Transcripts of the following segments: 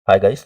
Hi guys.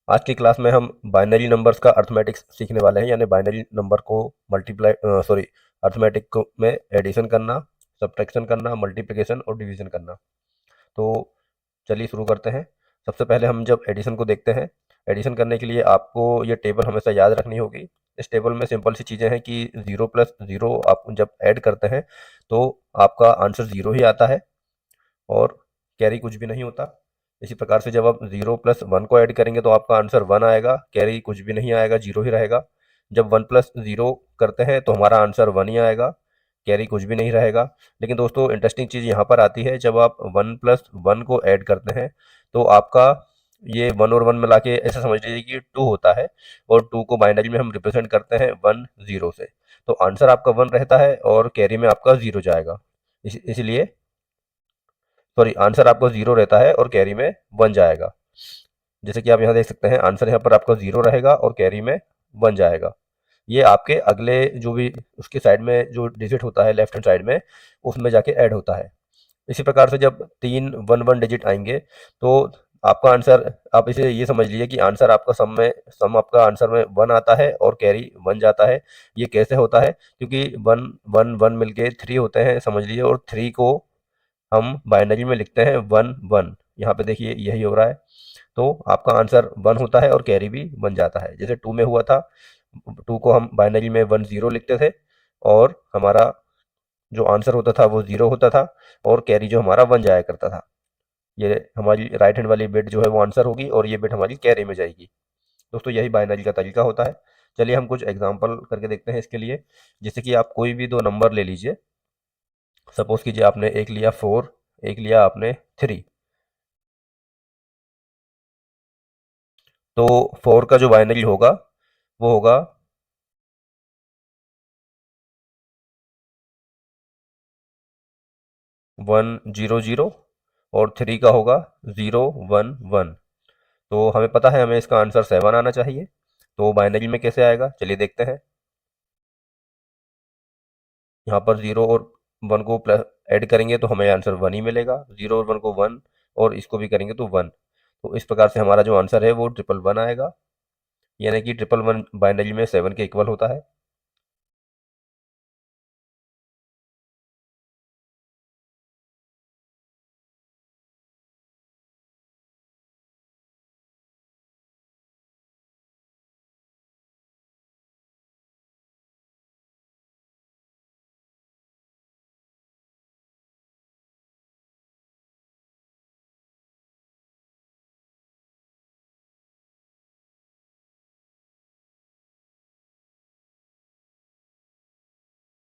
आज की class में हम बाइनरी नंबर्स का अर्थमेटिक्स सीखने वाले हैं, यानी बाइनरी नंबर को मल्टीप्लाई सॉरी अर्थमेटिक को में एडिशन करना, सब्ट्रैक्शन करना, मल्टीप्लिकेशन और डिवीजन करना। तो चलिए शुरू करते हैं। सबसे पहले हम जब एडिशन को देखते हैं, एडिशन करने के लिए आपको ये टेबल हमेशा याद रखनी होगी। इस टेबल में सिंपल सी चीज़ें हैं कि ज़ीरो प्लस ज़ीरो आप जब ऐड करते हैं तो आपका आंसर ज़ीरो ही आता है और कैरी कुछ भी नहीं होता। इसी प्रकार से जब आप ज़ीरो प्लस वन को ऐड करेंगे तो आपका आंसर वन आएगा, कैरी कुछ भी नहीं आएगा, जीरो ही रहेगा। जब वन प्लस ज़ीरो करते हैं तो हमारा आंसर वन ही आएगा, कैरी कुछ भी नहीं रहेगा। लेकिन दोस्तों इंटरेस्टिंग चीज़ यहाँ पर आती है, जब आप वन प्लस वन को ऐड करते हैं तो आपका ये वन और वन मिला के ऐसा समझ लीजिए कि टू होता है, और टू को बाइनरी में हम रिप्रेजेंट करते हैं वन जीरो से। तो आंसर आपका वन रहता है और कैरी में आपका जीरो जाएगा। इसलिए सॉरी, आंसर आपका जीरो रहता है और कैरी में वन जाएगा। जैसे कि आप यहाँ देख सकते हैं, आंसर यहाँ पर आपका जीरो रहेगा और कैरी में वन जाएगा। ये आपके अगले जो भी उसके साइड में जो डिजिट होता है लेफ्ट हैंड साइड में, उसमें जाके ऐड होता है। इसी प्रकार से जब तीन वन वन डिजिट आएंगे तो आपका आंसर, आप इसे ये समझ लीजिए कि आंसर आपका सम आपका आंसर में वन आता है और कैरी वन जाता है। ये कैसे होता है? क्योंकि वन वन वन मिलके थ्री होते हैं समझ लीजिए, और थ्री को हम बाइनरी में लिखते हैं वन वन। यहाँ पे देखिए यही हो रहा है। तो आपका आंसर वन होता है और कैरी भी बन जाता है, जैसे टू में हुआ था। टू को हम बाइनरी में वन जीरो लिखते थे और हमारा जो आंसर होता था वो जीरो होता था, और कैरी जो हमारा वन जाया करता था। ये हमारी राइट हैंड वाली बिट जो है वो आंसर होगी और ये बिट हमारी कैरी में जाएगी। दोस्तों यही बाइनरी का तरीका होता है। चलिए हम कुछ एग्जांपल करके देखते हैं इसके लिए। जैसे कि आप कोई भी दो नंबर ले लीजिए। सपोज कीजिए आपने एक लिया फोर, एक लिया आपने थ्री। तो फोर का जो बाइनरी होगा वो होगा वन जीरो जीरो, और थ्री का होगा जीरो वन वन। तो हमें पता है हमें इसका आंसर सेवन आना चाहिए। तो बाइनरी में कैसे आएगा चलिए देखते हैं। यहाँ पर जीरो और वन को प्लस ऐड करेंगे तो हमें आंसर वन ही मिलेगा। जीरो और वन को वन, और इसको भी करेंगे तो वन। तो इस प्रकार से हमारा जो आंसर है वो ट्रिपल वन आएगा, यानी कि ट्रिपल वन बाइनरी में सेवन के इक्वल होता है।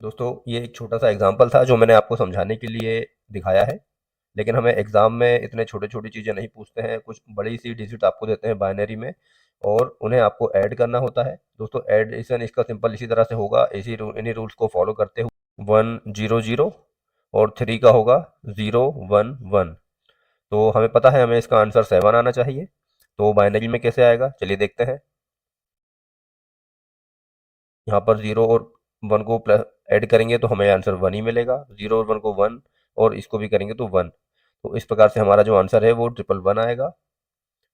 दोस्तों ये एक छोटा सा एग्जाम्पल था जो मैंने आपको समझाने के लिए दिखाया है। लेकिन हमें एग्जाम में इतने छोटे छोटी चीज़ें नहीं पूछते हैं, कुछ बड़ी सी डिजिट आपको देते हैं बाइनरी में, और उन्हें आपको ऐड करना होता है। दोस्तों एडिशन इसका सिंपल इसी तरह से होगा, इन्हीं रूल्स को फॉलो करते हुए वन जीरो जीरो, और थ्री का होगा जीरो वन वन। तो हमें पता है हमें इसका आंसर सेवन आना चाहिए। तो बाइनरी में कैसे आएगा चलिए देखते हैं। यहाँ पर जीरो और वन को प्लस ऐड करेंगे तो हमें आंसर वन ही मिलेगा। जीरो और वन को वन, और इसको भी करेंगे तो वन। तो इस प्रकार से हमारा जो आंसर है वो ट्रिपल वन आएगा,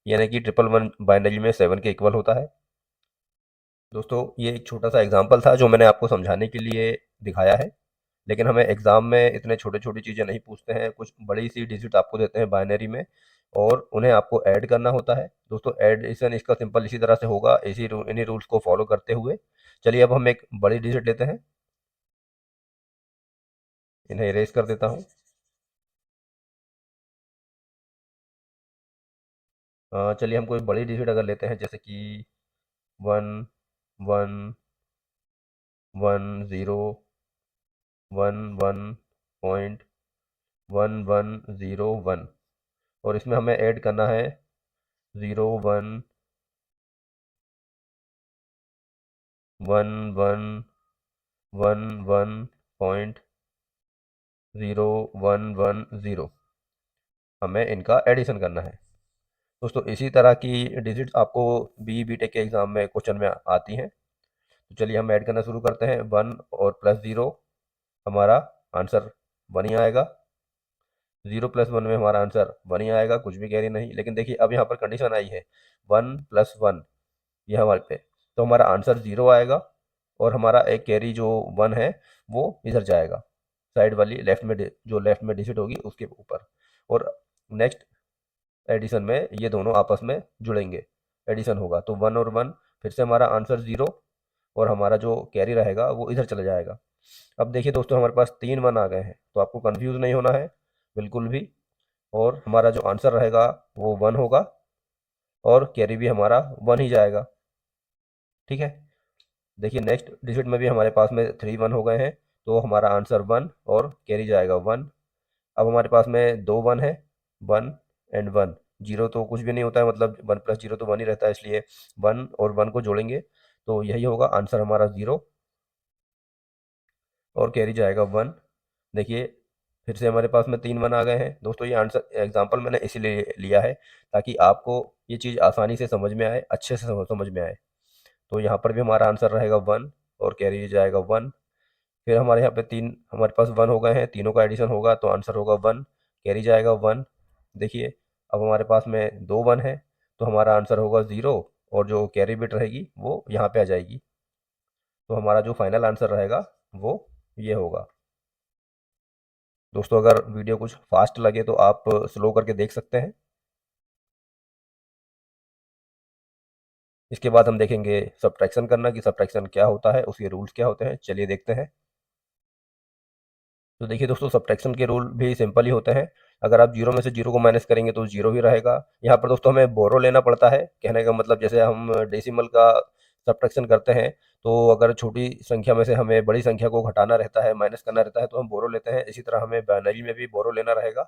यानी कि ट्रिपल वन बाइनरी में सेवन के इक्वल होता है। दोस्तों ये एक छोटा सा एग्जाम्पल था जो मैंने आपको समझाने के लिए दिखाया है। लेकिन हमें एग्जाम में इतने छोटे छोटी चीज़ें नहीं पूछते हैं, कुछ बड़ी सी डिजिट आपको देते हैं बाइनरी में, और उन्हें आपको ऐड करना होता है। दोस्तों एडिशन इसका सिंपल इसी तरह से होगा, इन्हीं रूल्स को फॉलो करते हुए। चलिए अब हम एक बड़ी डिजिट लेते हैं। इन्हें इरेज कर देता हूँ। चलिए हम कोई बड़ी डिजिट अगर लेते हैं, जैसे कि one one one zero one one point one one zero one, और इसमें हमें ऐड करना है zero one one one one one point zero one one zero. हमें इनका एडिशन करना है। दोस्तों इसी तरह की डिजिट आपको बी टेक के एग्ज़ाम में क्वेश्चन में आती हैं। तो चलिए हम ऐड करना शुरू करते हैं। वन और प्लस ज़ीरो, हमारा आंसर वन ही आएगा। 0 + 1 में हमारा आंसर 1 ही आएगा, कुछ भी कैरी नहीं। लेकिन देखिए अब यहाँ पर कंडीशन आई है 1 + 1, ये हमारे पे, तो हमारा आंसर 0 आएगा और हमारा एक कैरी जो 1 है वो इधर जाएगा, साइड वाली लेफ्ट में जो लेफ्ट में डिजिट होगी उसके ऊपर। और नेक्स्ट एडिशन में ये दोनों आपस में जुड़ेंगे, एडिशन होगा तो 1 और 1, फिर से हमारा आंसर 0 और हमारा जो कैरी रहेगा वो इधर चला जाएगा। अब देखिए दोस्तों हमारे पास 3 1 आ गए हैं, तो आपको कंफ्यूज नहीं होना है बिल्कुल भी, और हमारा जो आंसर रहेगा वो 1 होगा और कैरी भी हमारा 1 ही जाएगा। ठीक है, देखिए नेक्स्ट डिजिट में भी हमारे पास में 3 1 हो गए हैं, तो हमारा आंसर 1 और कैरी जाएगा 1। अब हमारे पास में 2 1 है, 1 एंड 1, 0 तो कुछ भी नहीं होता है, मतलब 1 + 0 तो 1 ही रहता है, इसलिए 1 और 1 को जोड़ेंगे तो यही होगा आंसर हमारा 0 और कैरी जाएगा 1। देखिए फिर से हमारे पास में 3 1 आ गए हैं दोस्तों। ये आंसर एग्जांपल मैंने इसीलिए लिया है ताकि आपको ये चीज़ आसानी से समझ में आए, अच्छे से समझ में आए। तो यहाँ पर भी हमारा आंसर रहेगा 1 और कैरी जाएगा 1। फिर हमारे यहाँ पे 3 हमारे पास 1 हो गए हैं, तीनों का एडिशन होगा तो आंसर होगा 1, कैरी जाएगा 1। देखिए अब हमारे पास में 2 1 है, तो हमारा आंसर होगा 0 और जो कैरी बिट रहेगी वो यहाँ पे आ जाएगी, तो हमारा जो फाइनल आंसर रहेगा वो ये होगा। दोस्तों अगर वीडियो कुछ फास्ट लगे तो आप स्लो करके देख सकते हैं। इसके बाद हम देखेंगे सब्ट्रैक्शन करना, कि सब्ट्रैक्शन क्या होता है, उसके रूल्स क्या होते हैं। चलिए देखते हैं। तो देखिए दोस्तों सब्ट्रैक्शन के रूल भी सिंपल ही होते हैं। अगर आप 0 में से 0 को माइनस करेंगे तो 0 ही रहेगा। यहाँ पर दोस्तों हमें बोरो लेना पड़ता है, कहने का मतलब जैसे हम डेसिमल का सब्ट्रैक्शन करते हैं, तो अगर छोटी संख्या में से हमें बड़ी संख्या को घटाना रहता है, माइनस करना रहता है, तो हम बोरो लेते हैं। इसी तरह हमें बाइनरी में भी बोरो लेना रहेगा।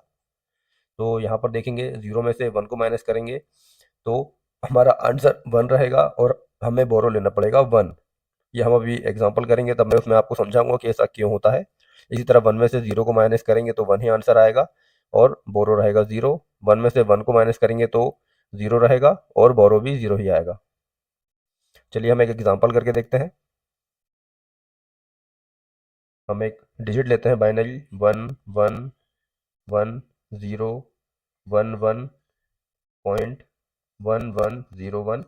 तो यहाँ पर देखेंगे 0 में से 1 को माइनस करेंगे तो हमारा आंसर 1 रहेगा और हमें बोरो लेना पड़ेगा 1। ये हम अभी एग्जांपल करेंगे तब मैं उसमें आपको समझाऊंगा कि ऐसा क्यों होता है। इसी तरह 1 में से 0 को माइनस करेंगे तो 1 ही आंसर आएगा और बोरो रहेगा 0। 1 में से 1 को माइनस करेंगे तो 0 रहेगा और बोरो भी 0 ही आएगा। चलिए हम एक एग्जांपल करके देखते हैं। हम एक डिजिट लेते हैं बाइनरी 1 1 1 0 1 1 पॉइंट 1 1 0 1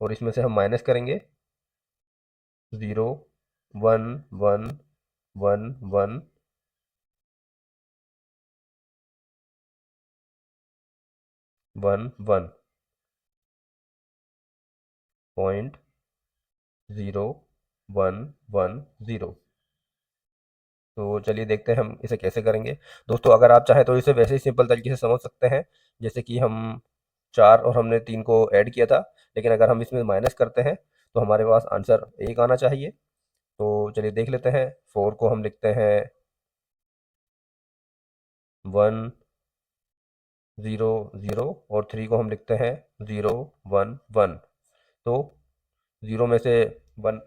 और इसमें से हम माइनस करेंगे 0 1 1 1 1 1 1 पॉइंट 0 1 1 0। तो चलिए देखते हैं हम इसे कैसे करेंगे। दोस्तों अगर आप चाहें तो इसे वैसे ही सिंपल तरीके से समझ सकते हैं, जैसे कि हम 4 और हमने 3 को ऐड किया था, लेकिन अगर हम इसमें माइनस करते हैं तो हमारे पास आंसर 1 आना चाहिए। तो चलिए देख लेते हैं। 4 को हम लिखते हैं 1 0 0 और 3 को हम लिखते हैं 0 1 1। तो 0 में से 1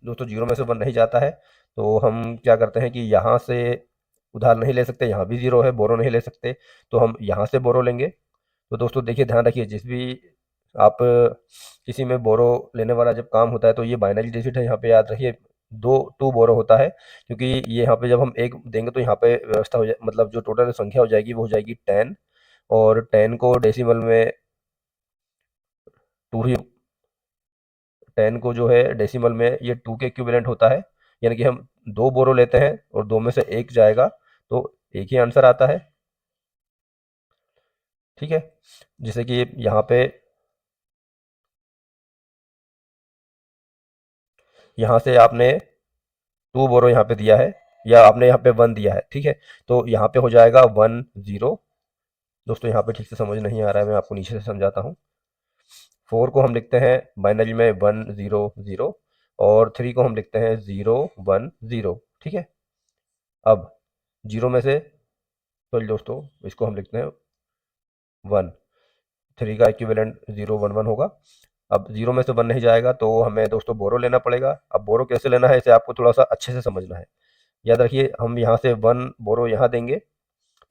दोस्तों 0 में से 1 नहीं जाता है, तो हम क्या करते हैं कि यहाँ से उधार नहीं ले सकते, यहाँ भी 0 है, बोरो नहीं ले सकते, तो हम यहाँ से बोरो लेंगे। तो दोस्तों देखिए ध्यान रखिए, जिस भी आप किसी में बोरो लेने वाला जब काम होता है तो ये बाइनरी डिजिट है, यहाँ पे याद रखिए दो टू बोरो होता है, क्योंकि ये यहाँ पे जब हम एक देंगे तो यहाँ पे व्यवस्था हो जाए, मतलब जो टोटल संख्या हो जाएगी वो हो जाएगी 10, और 10 को डेसिमल में टू ही, 10 को जो है डेसिमल में ये 2 के इक्विवेलेंट होता है, यानी कि हम दो बोरो लेते हैं और दो में से एक जाएगा तो एक ही आंसर आता है। ठीक है, जैसे कि यहाँ से आपने 2 बोरो यहाँ पे दिया है, या आपने यहाँ पे 1 दिया है, ठीक है, तो यहाँ पे हो जाएगा 1 0। दोस्तों यहाँ पे ठीक से समझ नहीं आ रहा है, मैं आपको नीचे से समझाता हूँ। 4 को हम लिखते हैं बाइनरी में 1 0 0 और 3 को हम लिखते हैं 0 1 0। ठीक है, अब 0 में से, सॉरी दोस्तों इसको हम लिखते हैं 1, 3 का इक्विवेलेंट 0 1 1 होगा। अब 0 में से 1 नहीं जाएगा तो हमें दोस्तों बोरो लेना पड़ेगा। अब बोरो कैसे लेना है इसे आपको थोड़ा सा अच्छे से समझना है। याद रखिए हम यहाँ से 1 बोरो यहाँ देंगे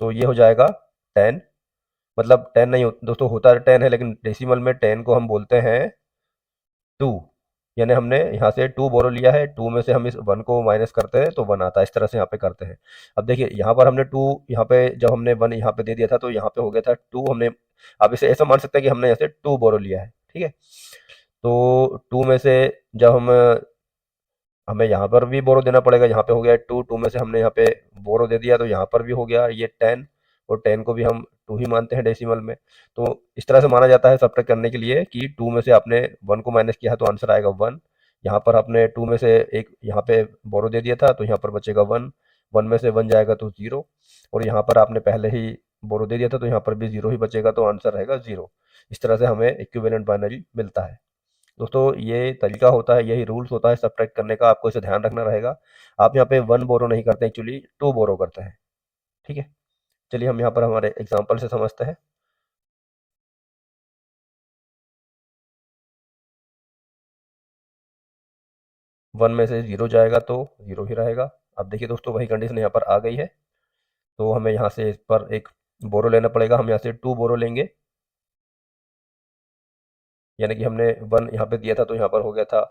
तो ये हो जाएगा 10, मतलब 10 नहीं दोस्तों होता है 10 है, लेकिन डेसिमल में 10 को हम बोलते हैं 2। यानी हमने यहाँ से 2 बोरो लिया है, 2 में से हम इस 1 को माइनस करते हैं तो 1 आता है, इस तरह से यहाँ पे करते हैं। अब देखिए यहाँ पर हमने 2, यहाँ पे जब हमने 1 यहाँ पे दे दिया था तो यहाँ पे हो गया था 2, हमने अब इसे ऐसा मान सकते हैं कि हमने यहाँ से 2 बोरो लिया है, ठीक है। तो 2 में से जब हमें यहाँ पर भी बोरो देना पड़ेगा, यहाँ पे हो गया 2, 2 में से हमने यहाँ पे बोरो दे दिया तो यहाँ पर भी हो गया ये 10, और 10 को भी हम 2 ही मानते हैं डेसिमल में। तो इस तरह से माना जाता है सब्ट्रैक्ट करने के लिए कि 2 में से आपने 1 को माइनस किया है तो आंसर आएगा 1। यहाँ पर आपने 2 में से एक यहाँ पे बोरो दे दिया था तो यहाँ पर बचेगा 1, 1 में से 1 जाएगा तो 0, और यहाँ पर आपने पहले ही बोरो दे दिया था तो यहाँ पर भी 0 ही बचेगा तो आंसर रहेगा 0। इस तरह से हमें इक्विवेलेंट बाइनरी मिलता है। दोस्तों ये तरीका होता है, यही रूल्स होता है सब्ट्रैक्ट करने का, आपको इसे ध्यान रखना रहेगा। आप यहाँ पे 1 बोरो नहीं करते, एक्चुअली 2 बोरो करते हैं, ठीक है। चलिए हम यहाँ पर हमारे एग्जाम्पल से समझते हैं। 1 में से 0 जाएगा तो 0 ही रहेगा। अब देखिए दोस्तों वही कंडीशन यहाँ पर आ गई है, तो हमें यहाँ से इस पर एक बोरो लेना पड़ेगा। हम यहाँ से 2 बोरो लेंगे, यानी कि हमने 1 यहाँ पे दिया था तो यहाँ पर हो गया था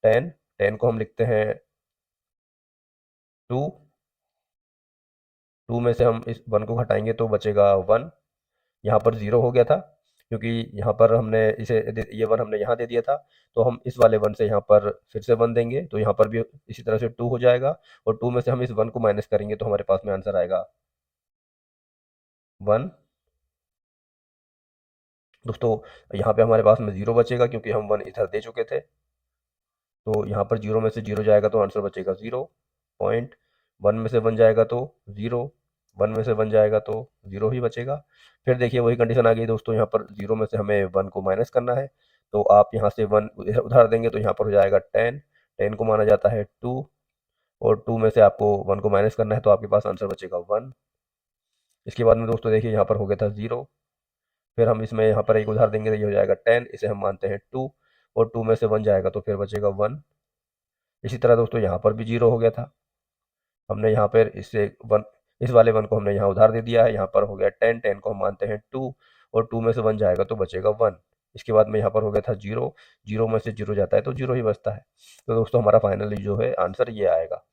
10, 10 को हम लिखते हैं 2, 2 में से हम इस 1 को घटाएंगे तो बचेगा 1। यहाँ पर 0 हो गया था क्योंकि यहाँ पर हमने ये 1 हमने यहाँ दे दिया था, तो हम इस वाले 1 से यहाँ पर फिर से 1 देंगे तो यहाँ पर भी इसी तरह से 2 हो जाएगा, और 2 में से हम इस 1 को माइनस करेंगे तो हमारे पास में आंसर आएगा 1। दोस्तों यहाँ पे हमारे पास में 0 बचेगा क्योंकि हम 1 इधर दे चुके थे, तो यहाँ पर 0 में से 0 जाएगा तो आंसर बचेगा 0 पॉइंट, 1 में से 1 जाएगा तो 0, 1 में से 1 जाएगा तो 0 ही बचेगा। फिर देखिए वही कंडीशन आ गई दोस्तों, यहाँ पर 0 में से हमें 1 को माइनस करना है, तो आप यहाँ से 1 उधार देंगे तो यहाँ पर हो जाएगा 10, 10 को माना जाता है 2, और 2 में से आपको 1 को माइनस करना है तो आपके पास आंसर बचेगा 1। इसके बाद में दोस्तों देखिए यहाँ पर हो गया था 0, फिर हम इसमें यहाँ पर एक उधार देंगे तो ये हो जाएगा 10, इसे हम मानते हैं 2, और 2 में से 1 जाएगा तो फिर बचेगा 1। इसी तरह दोस्तों यहाँ पर भी 0 हो गया था, हमने यहाँ पर इससे 1, इस वाले 1 को हमने यहाँ उधार दे दिया है, यहाँ पर हो गया 10, 10 को हम मानते हैं 2, और 2 में से 1 जाएगा तो बचेगा 1। इसके बाद में यहाँ पर हो गया था 0, 0 में से 0 जाता है तो 0 ही बचता है। तो दोस्तों हमारा फाइनली जो है आंसर ये आएगा।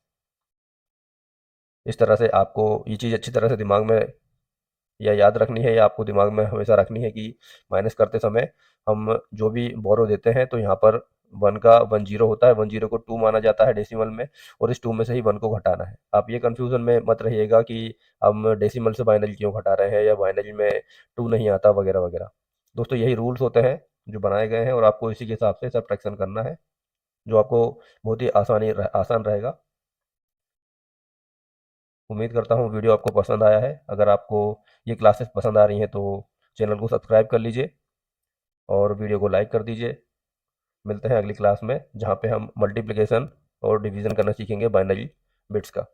इस तरह से आपको ये चीज़ अच्छी तरह से दिमाग में या याद रखनी है, या आपको दिमाग में हमेशा रखनी है कि माइनस करते समय हम जो भी बोरो देते हैं तो यहाँ पर 1 का 1 0 होता है, 1 0 को 2 माना जाता है डेसिमल में, और इस 2 में से ही 1 को घटाना है। आप ये कन्फ्यूज़न में मत रहिएगा कि हम डेसिमल से बाइनरी क्यों घटा रहे हैं या बाइनरी में 2 नहीं आता वगैरह वगैरह। दोस्तों यही रूल्स होते हैं जो बनाए गए हैं, और आपको इसी के हिसाब से सब्ट्रैक्शन करना है, जो आपको बहुत ही आसान रहेगा। उम्मीद करता हूँ वीडियो आपको पसंद आया है। अगर आपको ये क्लासेस पसंद आ रही हैं तो चैनल को सब्सक्राइब कर लीजिए और वीडियो को लाइक कर दीजिए। मिलते हैं अगली क्लास में जहाँ पे हम मल्टीप्लिकेशन और डिवीज़न करना सीखेंगे बाइनरी बिट्स का।